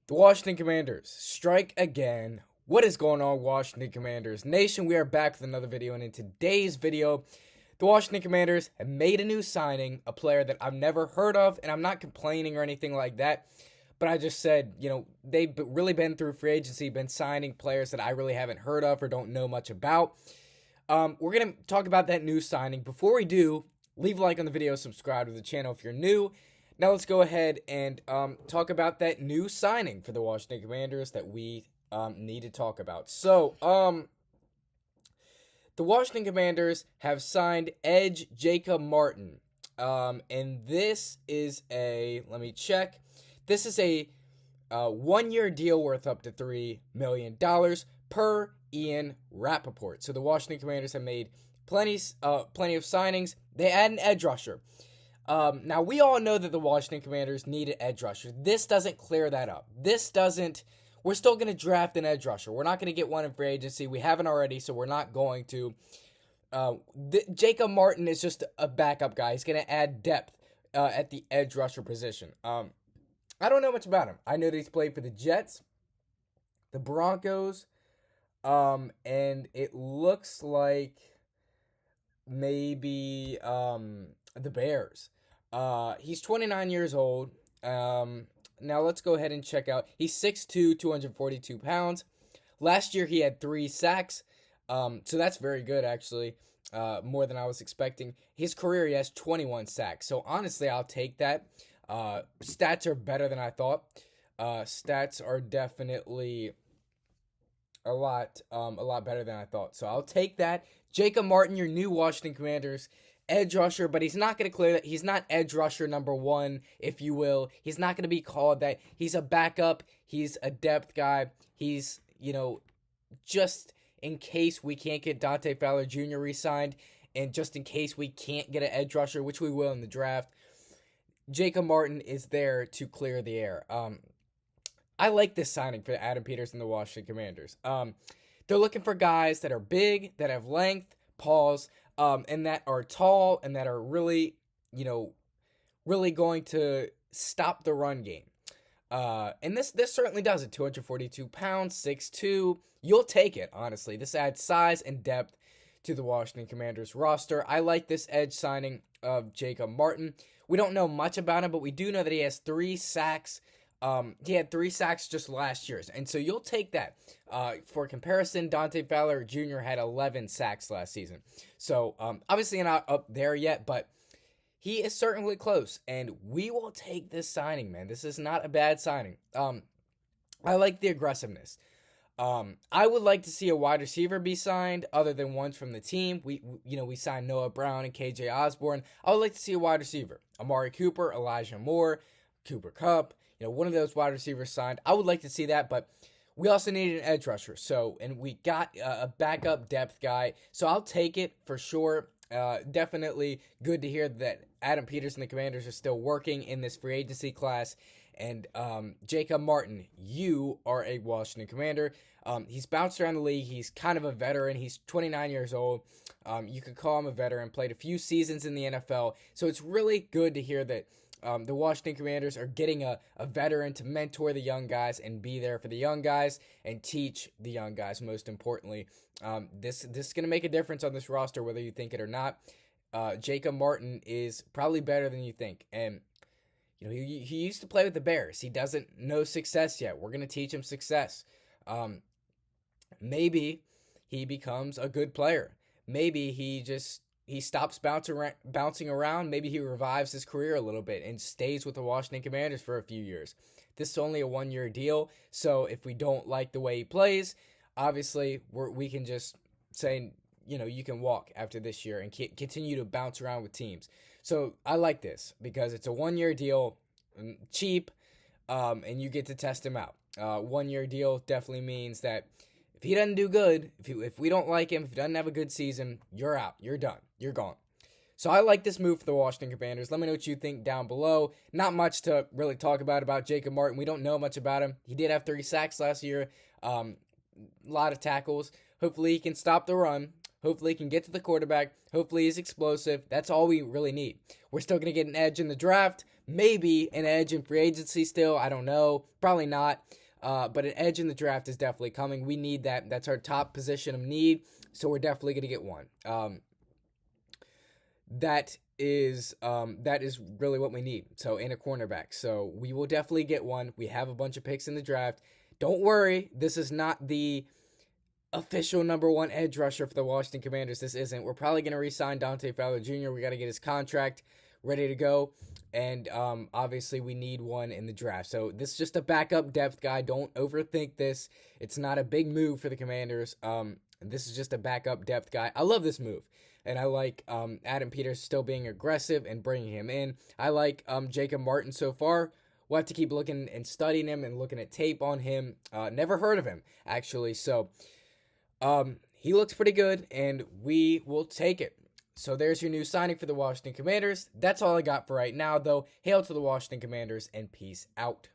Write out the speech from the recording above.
The Washington Commanders strike again. What is going on, Washington Commanders Nation? We are back with another video, and in today's video, the Washington Commanders have made a new signing, a player that I've never heard of, and I'm not complaining or anything like that, but I just said, they've really been through free agency, been signing players that I really haven't heard of or don't know much about. We're going to talk about that new signing. Before we do, leave a like on the video, subscribe to the channel if you're new. Now let's go ahead and talk about that new signing for the Washington Commanders that we need to talk about. So, the Washington Commanders have signed edge Jacob Martin. And this is let me check. This is a 1-year deal worth up to $3 million per Ian Rappaport. So the Washington Commanders have made plenty of signings. They add an edge rusher. Now, we all know that the Washington Commanders need an edge rusher. This doesn't clear that up. We're still going to draft an edge rusher. We're not going to get one in free agency. We haven't already, so we're not going to. Jacob Martin is just a backup guy. He's going to add depth at the edge rusher position. I don't know much about him. I know that he's played for the Jets, the Broncos, and it looks like maybe the Bears. He's 29 years old. Now let's go ahead and check out. He's 6'2", 242 pounds. Last year he had 3 sacks. So that's very good, actually. More than I was expecting. His career, he has 21 sacks. So honestly, I'll take that. Stats are better than I thought. Stats are definitely a lot better than I thought. So I'll take that. Jacob Martin, your new Washington Commanders edge rusher, but he's not going to clear that. He's not edge rusher number 1, if you will. He's not going to be called that. He's a backup. He's a depth guy. He's, just in case we can't get Dante Fowler Jr. re-signed, and just in case we can't get an edge rusher, which we will in the draft, Jacob Martin is there to clear the air. I like this signing for Adam Peters and the Washington Commanders. They're looking for guys that are big, that have length, and that are tall, and that are really, really going to stop the run game. And this certainly does it. 242 pounds, 6'2". You'll take it, honestly. This adds size and depth to the Washington Commanders roster. I like this edge signing of Jacob Martin. We don't know much about him, but we do know that he has 3 sacks. He had 3 sacks just last year, and so you'll take that. For comparison, Dante Fowler Jr. had 11 sacks last season. So, obviously not up there yet, but he is certainly close, and we will take this signing, man. This is not a bad signing. I like the aggressiveness. I would like to see a wide receiver be signed other than ones from the team. We signed Noah Brown and KJ Osborne. I would like to see a wide receiver. Amari Cooper, Elijah Moore, Cooper Kupp, one of those wide receivers signed. I would like to see that, but we also needed an edge rusher. And we got a backup depth guy. So I'll take it for sure. Definitely good to hear that Adam Peters and the Commanders are still working in this free agency class. And Jacob Martin, you are a Washington Commander. He's bounced around the league. He's kind of a veteran. He's 29 years old. You could call him a veteran. Played a few seasons in the NFL. So it's really good to hear that the Washington Commanders are getting a veteran to mentor the young guys and be there for the young guys and teach the young guys, most importantly. This is going to make a difference on this roster, whether you think it or not. Jacob Martin is probably better than you think. And he used to play with the Bears. He doesn't know success yet. We're going to teach him success. Maybe he becomes a good player. Maybe he stops bouncing around. Maybe he revives his career a little bit and stays with the Washington Commanders for a few years. This is only a 1-year deal, so if we don't like the way he plays, obviously we can just say, you can walk after this year and continue to bounce around with teams. So I like this because it's a 1-year deal, cheap, and you get to test him out. 1-year deal definitely means that if he doesn't do good, if we don't like him, if he doesn't have a good season, you're out. You're done. You're gone. So I like this move for the Washington Commanders. Let me know what you think down below. Not much to really talk about Jacob Martin. We don't know much about him. He did have 3 sacks last year. A lot of tackles. Hopefully he can stop the run. Hopefully he can get to the quarterback. Hopefully he's explosive. That's all we really need. We're still going to get an edge in the draft. Maybe an edge in free agency still. I don't know. Probably not. But an edge in the draft is definitely coming. We need that. That's our top position of need. So we're definitely going to get one. That is really what we need. So in a cornerback. So we will definitely get one. We have a bunch of picks in the draft. Don't worry. This is not the official number one edge rusher for the Washington Commanders. This isn't. We're probably going to re-sign Dante Fowler Jr. We got to get his contract ready to go. And obviously we need one in the draft. So this is just a backup depth guy. Don't overthink this. It's not a big move for the Commanders. This is just a backup depth guy. I love this move. And I like Adam Peters still being aggressive and bringing him in. I like Jacob Martin so far. We'll have to keep looking and studying him and looking at tape on him. Never heard of him, actually. So he looks pretty good, and we will take it. So there's your new signing for the Washington Commanders. That's all I got for right now, though. Hail to the Washington Commanders, and peace out.